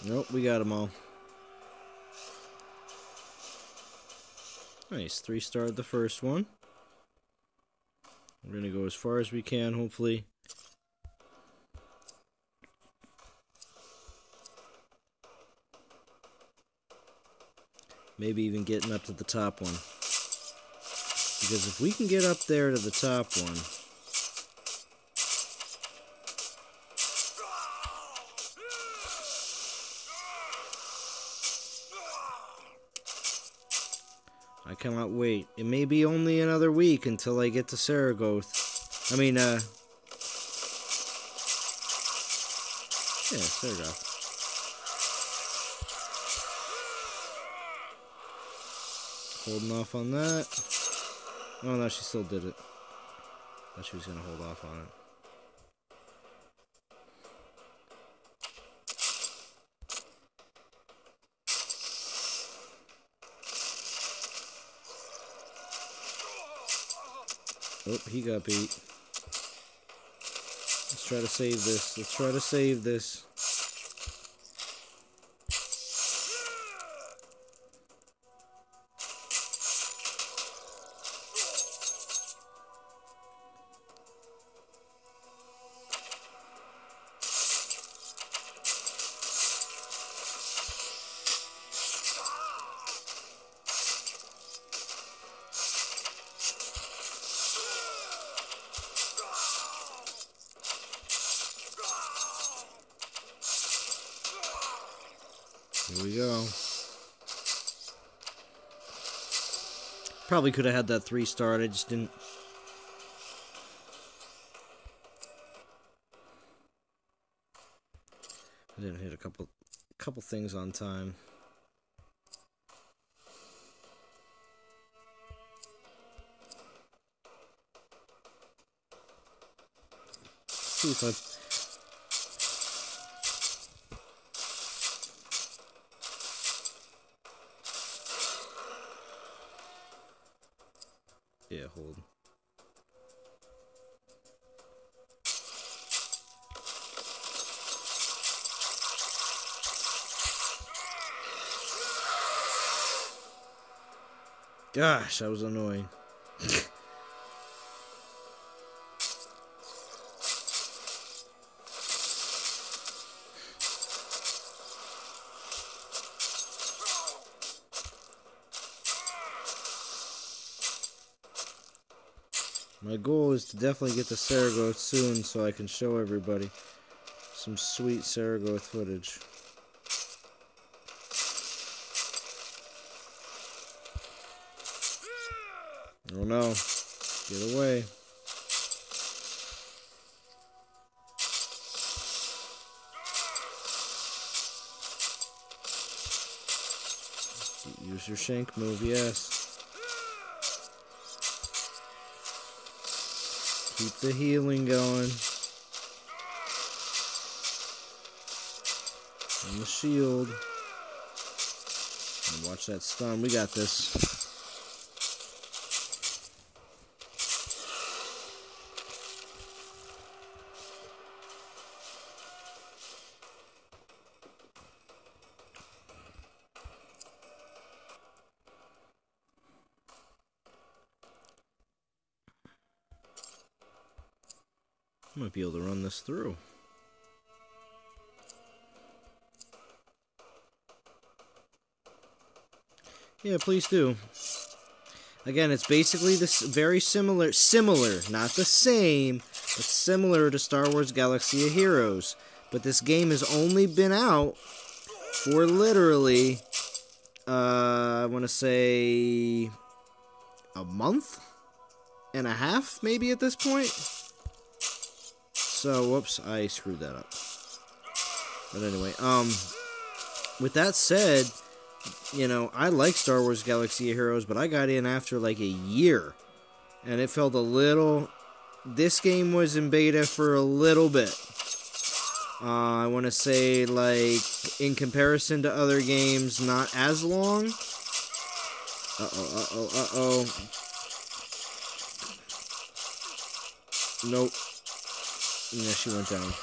Nope, we got them all. Nice, 3-starred the first one. We're gonna go as far as we can, hopefully. Maybe even getting up to the top one. Because if we can get up there to the top one, I cannot wait. It may be only another week until I get to Saragoth. I mean, yeah, Saragoth. Holding off on that. Oh no, she still did it. Thought she was gonna hold off on it. Oh, he got beat. Let's try to save this. Let's try to save this. Here we go. Probably could have had that 3-star, I just didn't. I didn't hit a couple things on time. See if I. Gosh, that was annoying. My goal is to definitely get to Saragoth soon so I can show everybody some sweet Saragoth footage. Oh no. Get away. Use your shank move, yes. Keep the healing going. And the shield. And watch that stun. We got this. I might be able to run this through. Yeah, please do. Again, it's basically this very similar, not the same, but similar to Star Wars Galaxy of Heroes. But this game has only been out for literally, I want to say, a month and a half, maybe at this point. So, whoops, I screwed that up. But anyway, with that said, you know, I like Star Wars Galaxy of Heroes, but I got in after like a year. And it felt a little... This game was in beta for a little bit. I want to say, like, in comparison to other games, not as long. Uh-oh. Nope. Yeah, she went down.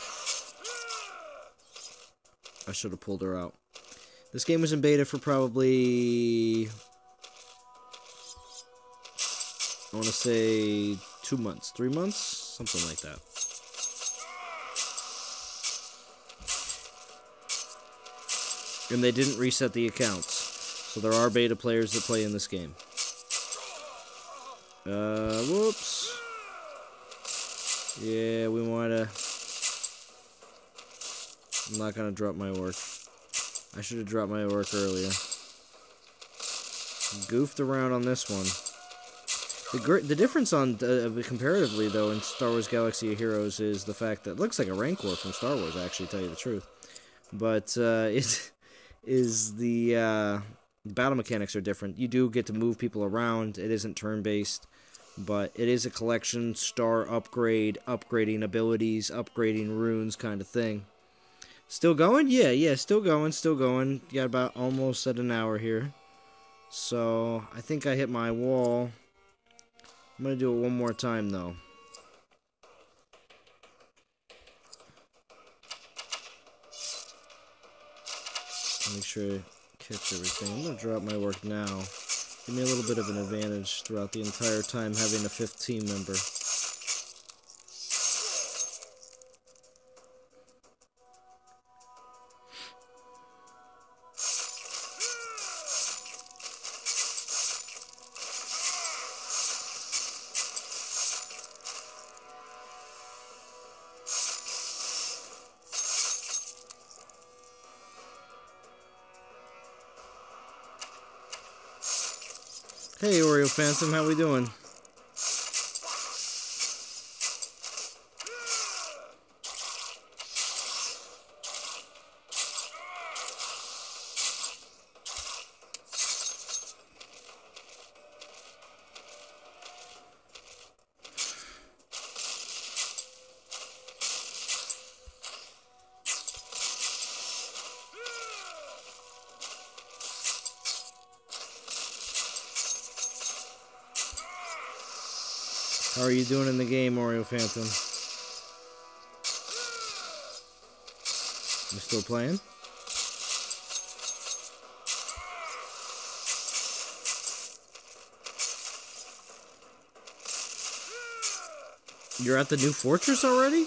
I should have pulled her out. This game was in beta for probably, I want to say 2 months, 3 months, something like that. And they didn't reset the accounts, so there are beta players that play in this game. Whoops. Yeah, we want to... I'm not going to drop my orc. I should have dropped my orc earlier. Goofed around on this one. The difference on comparatively though in Star Wars Galaxy of Heroes is the fact that it looks like a Rancor from Star Wars. Actually, to tell you the truth, but it is the battle mechanics are different. You do get to move people around. It isn't turn-based, but it is a collection star upgrade, upgrading abilities, upgrading runes kind of thing. Still going? Yeah, still going. Got about almost at an hour here. So, I think I hit my wall. I'm going to do it one more time, though. Make sure I catch everything. I'm going to drop my work now. Give me a little bit of an advantage throughout the entire time having a 5th team member. Hey, Oreo Phantom, how we doing? How are you doing in the game, Oreo Phantom? You still playing? You're at the new fortress already?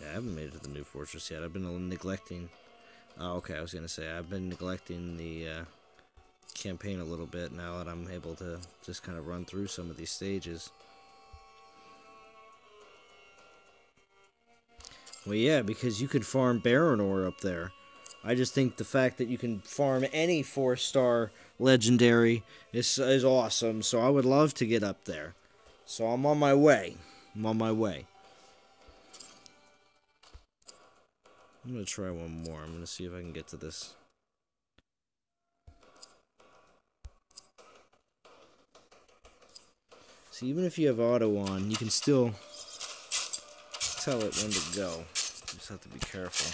Yeah, I haven't made it to the new fortress yet. I've been neglecting... Oh, okay, I was going to say, I've been neglecting the campaign a little bit now that I'm able to just kind of run through some of these stages. Well, yeah, because you could farm Baron ore up there. I just think the fact that you can farm any 4-star legendary is awesome, so I would love to get up there. So I'm on my way. I'm on my way. I'm going to try one more. I'm going to see if I can get to this. See, even if you have auto on, you can still tell it when to go. You just have to be careful.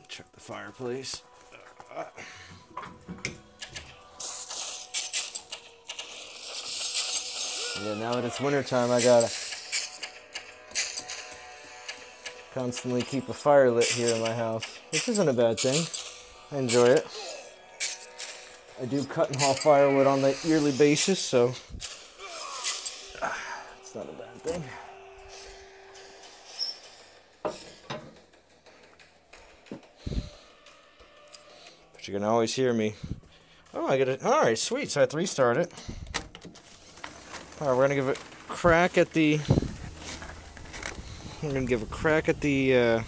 Check the fireplace. Yeah, now that it's wintertime, I gotta constantly keep a fire lit here in my house, which isn't a bad thing. I enjoy it. I do cut and haul firewood on a yearly basis, so it's not a bad thing. But you can always hear me. Oh, I get it. All right, sweet. So I 3-starred it. All right, we're gonna give it a crack at the. We're gonna give a crack at the. Well,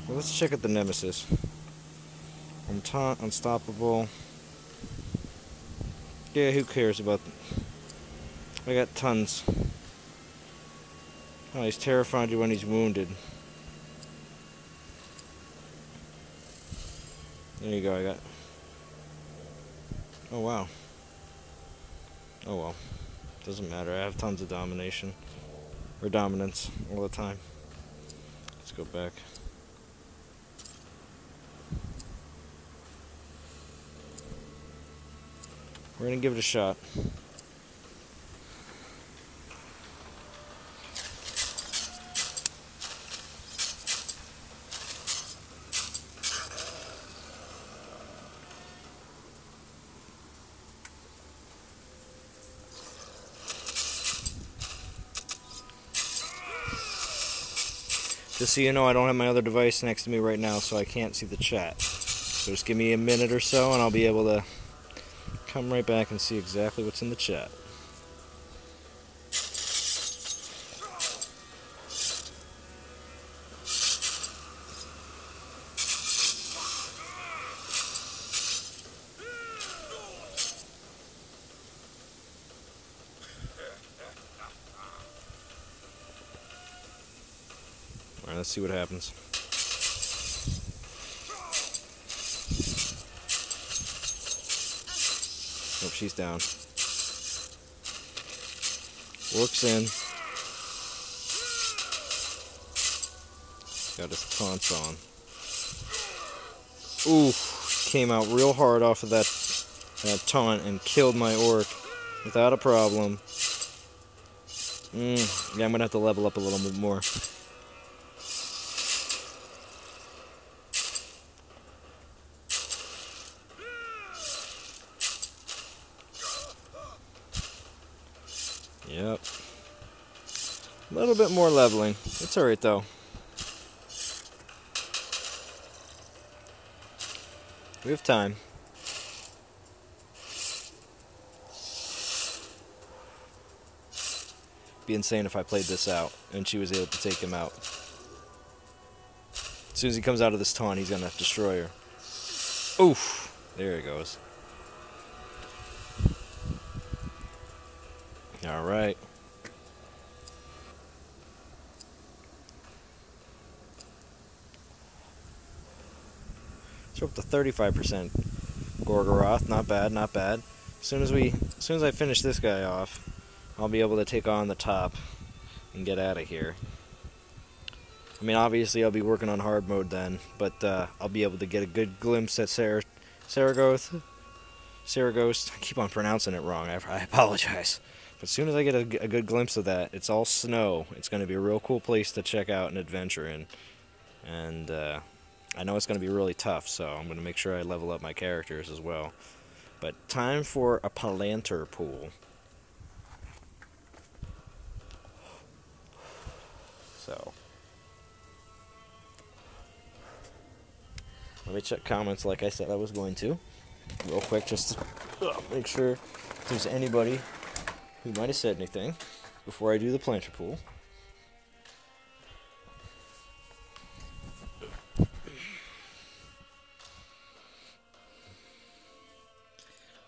let's check out the Nemesis. Unstoppable. Yeah, who cares about... I got tons. Oh, he's terrified when he's wounded. There you go, I got... Oh, wow. Oh, well. Doesn't matter, I have tons of domination. Or dominance all the time. Let's go back. We're gonna give it a shot. Just so you know, I don't have my other device next to me right now, so I can't see the chat. So just give me a minute or so, and I'll be able to come right back and see exactly what's in the chat. Alright, let's see what happens. Oh, she's down. Works in. Got his taunts on. Ooh, came out real hard off of that taunt and killed my orc without a problem. Yeah, I'm gonna have to level up a little bit more. Yep. A little bit more leveling. It's alright though. We have time. Be insane if I played this out and she was able to take him out. As soon as he comes out of this taunt, he's gonna destroy her. Oof! There he goes. Alright. So up to 35% Gorgoroth. Not bad, not bad. As soon as I finish this guy off, I'll be able to take on the top and get out of here. I mean, obviously I'll be working on hard mode then, but I'll be able to get a good glimpse at Saragoth. Saragost. I keep on pronouncing it wrong. I apologize. But as soon as I get a good glimpse of that, it's all snow. It's going to be a real cool place to check out and adventure in. And I know it's going to be really tough, so I'm going to make sure I level up my characters as well. But time for a Palantir pool. So let me check comments like I said I was going to. Real quick, just to make sure if there's anybody who might have said anything before I do the Palantir pool.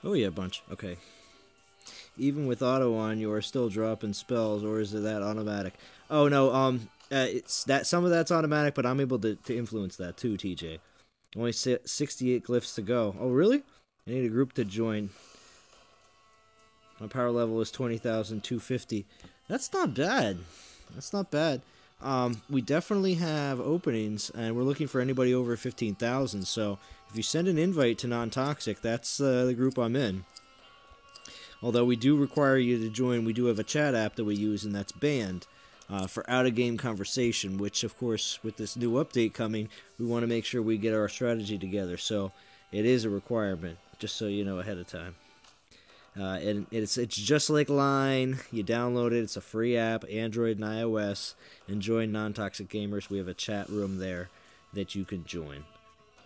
Oh yeah, bunch. Okay. Even with auto on, you are still dropping spells, or is it that automatic? Oh no, it's that some of that's automatic, but I'm able to influence that too, TJ. Only 68 glyphs to go. Oh really? I need a group to join. My power level is 20,250. That's not bad. That's not bad. We definitely have openings, and we're looking for anybody over 15,000. So if you send an invite to Non-Toxic, that's the group I'm in. Although we do require you to join, we do have a chat app that we use, and that's banned for out-of-game conversation, which, of course, with this new update coming, we want to make sure we get our strategy together. So it is a requirement, just so you know ahead of time. And it's just like Line. You download it. It's a free app, Android and iOS. And join Non-Toxic Gamers. We have a chat room there that you can join.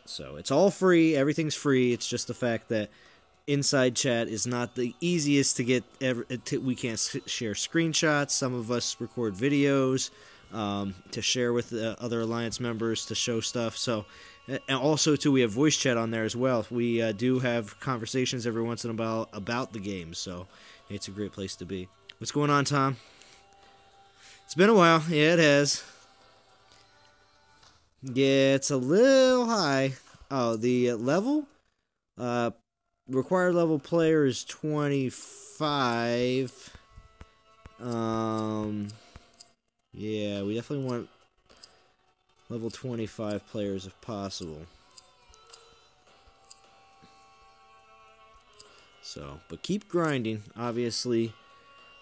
So it's all free. Everything's free. It's just the fact that inside chat is not the easiest to get. We can't share screenshots. Some of us record videos to share with the other Alliance members to show stuff. So, and also too, we have voice chat on there as well. We do have conversations every once in a while about the game. So it's a great place to be. What's going on, Tom? It's been a while. Yeah, it has. Yeah, it's a little high. Oh, the level? Required level player is 25. Yeah, we definitely want level 25 players if possible. So, but keep grinding. Obviously,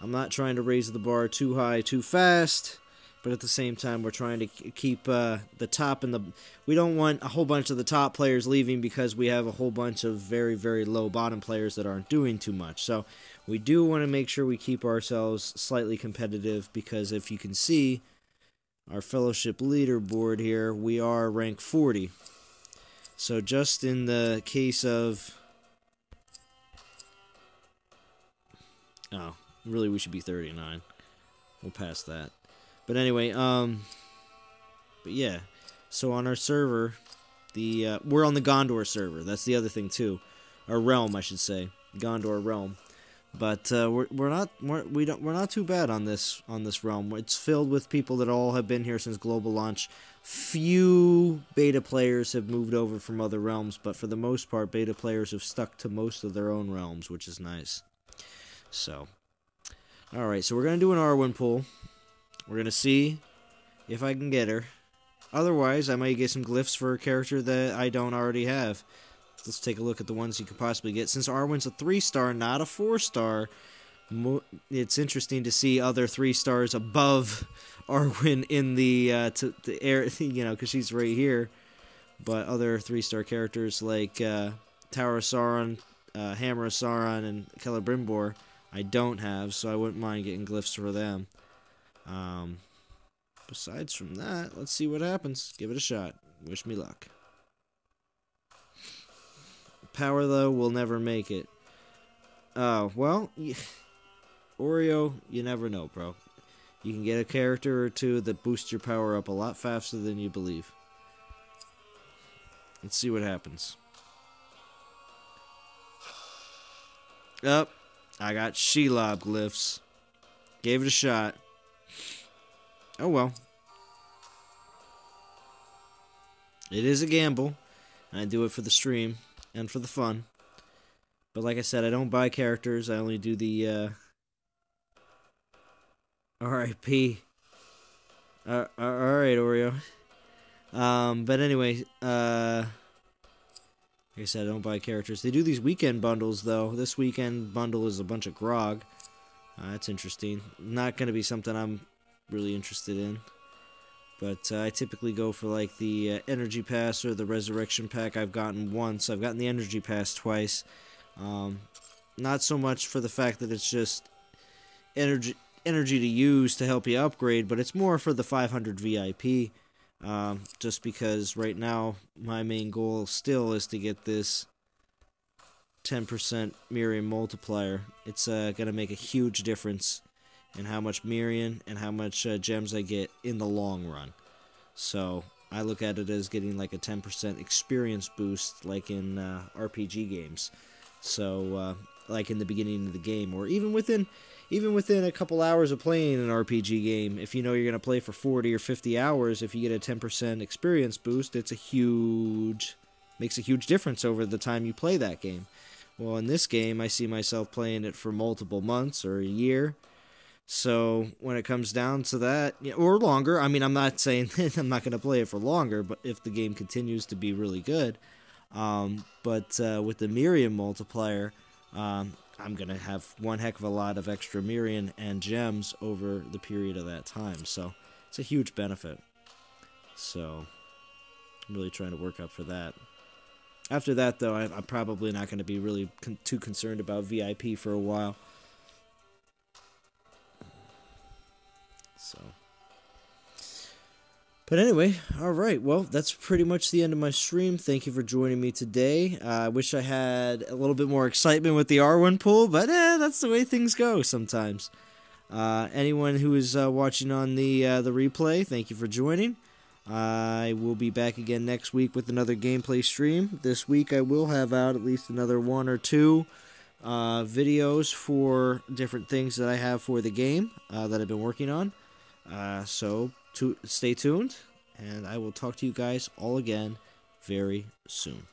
I'm not trying to raise the bar too high too fast. But at the same time, we're trying to keep the top and the... We don't want a whole bunch of the top players leaving because we have a whole bunch of very, very low bottom players that aren't doing too much. So we do want to make sure we keep ourselves slightly competitive because if you can see our fellowship leaderboard here, we are rank 40. So just in the case of... Oh, really we should be 39. We'll pass that. But anyway, but yeah, so on our server, we're on the Gondor server. That's the other thing too, our realm, I should say, Gondor realm. But we're not too bad on this realm. It's filled with people that all have been here since global launch. Few beta players have moved over from other realms, but for the most part, beta players have stuck to most of their own realms, which is nice. So, all right, so we're gonna do an Arwen pull. We're going to see if I can get her. Otherwise, I might get some glyphs for a character that I don't already have. Let's take a look at the ones you could possibly get. Since Arwen's a 3-star, not a 4-star, it's interesting to see other 3-stars above Arwen in the air, you know, because she's right here. But other 3-star characters like Tower of Sauron, Hammer of Sauron, and Celebrimbor, I don't have, so I wouldn't mind getting glyphs for them. Besides from that, let's see what happens. Give it a shot. Wish me luck. power, though, will never make it. Oh, well, Oreo, you never know, bro. You can get a character or two that boost your power up a lot faster than you believe. Let's see what happens. Up. I got Shelob glyphs. Gave it a shot. Oh well. It is a gamble. And I do it for the stream and for the fun. But like I said, I don't buy characters. I only do the R.I.P. Alright, Oreo. But anyway, like I said, I don't buy characters. They do these weekend bundles, though. This weekend bundle is a bunch of grog. That's interesting. Not going to be something I'm really interested in. But I typically go for, like, the Energy Pass or the Resurrection Pack. I've gotten once. I've gotten the Energy Pass twice. Not so much for the fact that it's just energy to use to help you upgrade, but it's more for the 500 VIP. Just because right now my main goal still is to get this 10% Miriam multiplier. It's going to make a huge difference in how much Miriam and how much gems I get in the long run. So I look at it as getting like a 10% experience boost like in RPG games. So like in the beginning of the game, or even within a couple hours of playing an RPG game, if you know you're going to play for 40 or 50 hours, if you get a 10% experience boost, makes a huge difference over the time you play that game. Well, in this game, I see myself playing it for multiple months or a year. So when it comes down to that, or longer, I mean, I'm not saying that I'm not going to play it for longer, but if the game continues to be really good. But with the Miriam multiplier, I'm going to have one heck of a lot of extra Miriam and gems over the period of that time. So it's a huge benefit. So I'm really trying to work up for that. After that, though, I'm probably not going to be really too concerned about VIP for a while. So, but anyway, alright, well, that's pretty much the end of my stream. Thank you for joining me today. I wish I had a little bit more excitement with the R1 pull, but that's the way things go sometimes. Anyone who is watching on the replay, thank you for joining. I will be back again next week with another gameplay stream. This week I will have out at least another 1 or 2 videos for different things that I have for the game that I've been working on. So stay tuned, and I will talk to you guys all again very soon.